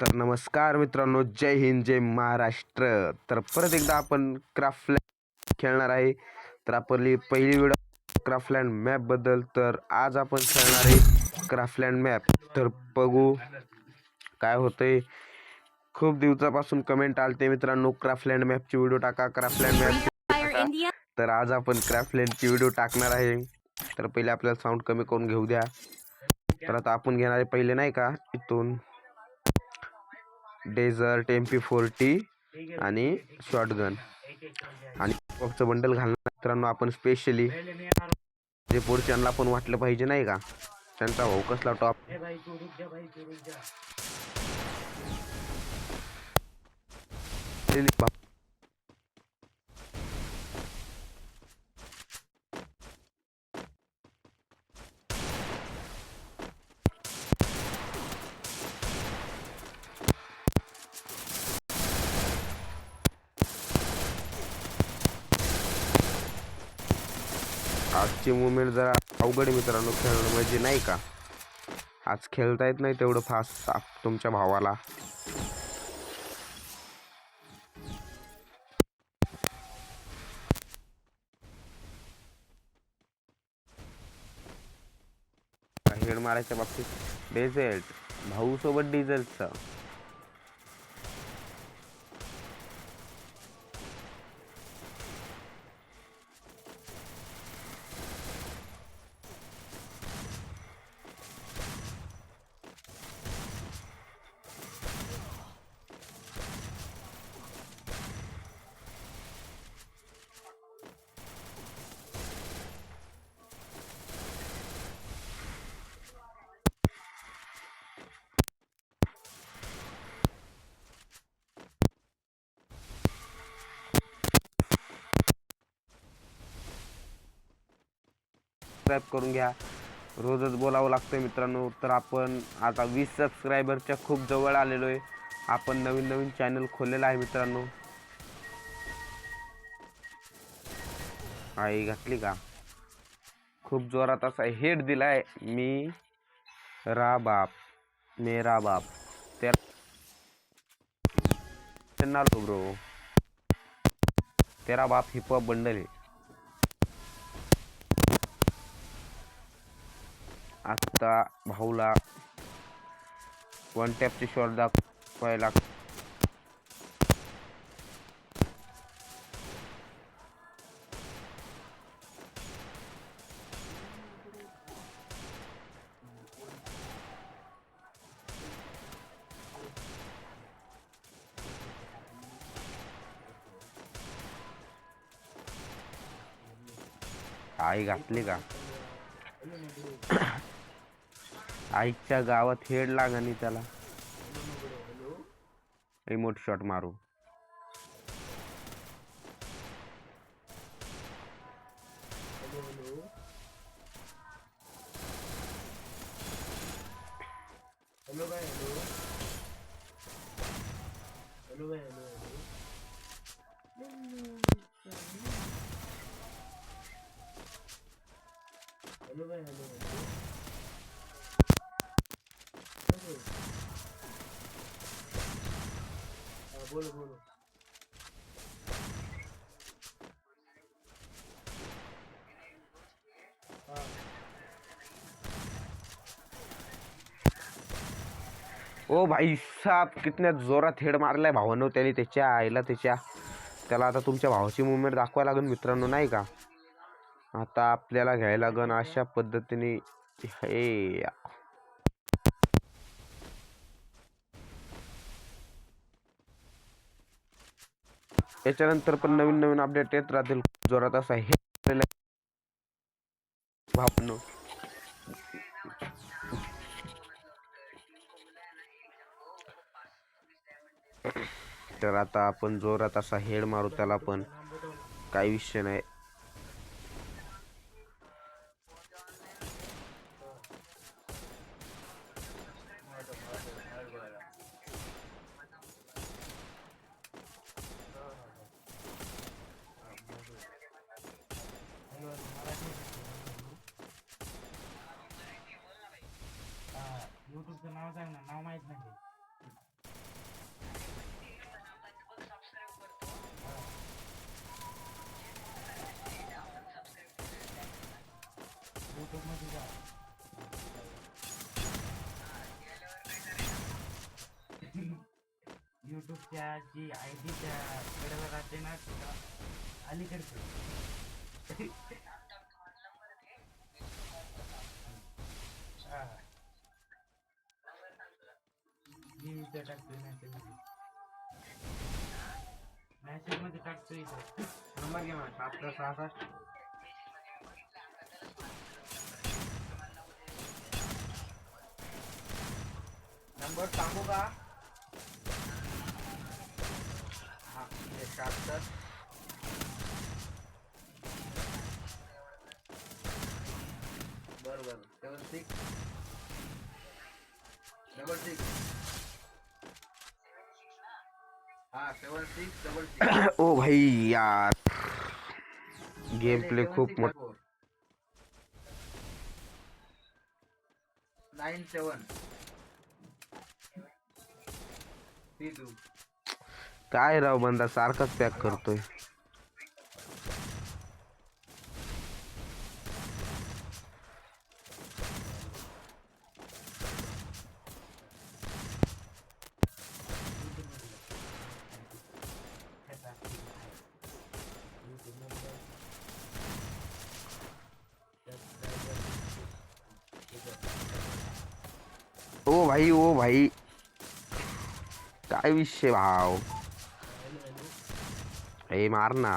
तर नमस्कार मित्रांनो, जय हिंद, जय महाराष्ट्र. तर परत एकदा आपण क्राफ्टलँड खेळणार आहे. तर आपली पहिली व्हिडिओ क्राफ्टलँड मॅप बद्दल. तर आज आपण खेळणार आहे क्राफ्टलँड मॅप. तर बघू काय होतंय. खूप दिवसापासून कमेंट आलते मित्रांनो, क्राफ्टलँड मॅपची व्हिडिओ टाका, क्राफ्टलँड मॅपची टाका. तर आज आपण क्राफ्टलँडची व्हिडिओ टाकणार आहे. तर पहिले आपल्याला साऊंड कमी करून घेऊ द्या. तर आता आपण घेणार आहे पहिले नाही का इथून डेझर्ट MP40 आणि शॉटगन आणि बॉक्सचं बंडल घालणार मित्रांनो आपण स्पेशली. जे पुढच्यांना पण वाटलं पाहिजे नाही का त्यांचा भाऊ कसला टॉप. आजची मुवमेंट जरा अवघड मित्रांनो खेळणं, म्हणजे नाही का आज खेळता येत नाही तेवढं फास्ट तुमच्या भावाला. हेड मारायच्या बाबतीत डेझर्ट भाऊ सोबत डिझेलचा सबस्क्राईब करून घ्या. रोजच बोलावं लागतं मित्रांनो. तर आपण आता 20 सबस्क्रायबरच्या खूप जवळ आलेलो आहे. आपण नवीन चॅनल खोललेला आहे मित्रांनो. आई घातली का खूप जोरात असा हेड दिलाय मी. रा बाप मेरा बाप तेरा ब्रो तेरा बाप हिपहॉप बंडल आहे. आता भाऊला वन टॅपची शॉट दाखवायला. आई घातली का आईच्या गावात हेड लागानी त्याला रिमोट शॉट मारू. हेलो भाई हेलो हेलो भाई हेलो हेलो भाई हेलो हेलो बोलो बोलो. ओ भाई साहब कितन्या जोरात हेड मारलाय भावानं त्याने त्याच्या आईला. त्याला आता तुमच्या भावाची मुवमेंट दाखवायला लागेल मित्रांनो नाही का. आता आपल्याला घ्यायला लागेल अशा पद्धतीने हे. याच्यानंतर पण नवीन अपडेट येत राहतील जोरात असा हे भावानं. तर आता आपण जोरात असा हेड मारू त्याला पण काही विषय नाही. यूट्यूबचं नाव सांग ना, नाव माहित नाही. युट्यूबच्या जी आय डी त्या कडेला राहते ना तिला अलीकडचं हा मी इथं टाकतोय मॅसेज मध्ये टाकतोय इथं नंबर घे मला 766 नंबर सांगू का हा 77 बरोबर 76 हा 76 ओ भाई यार गेम प्ले खूप मोठा 97 32 काय राव बंदा सारखाच पॅक करतोय ओ भाई काय विषय भाव हॅलो हॅलो हे मार ना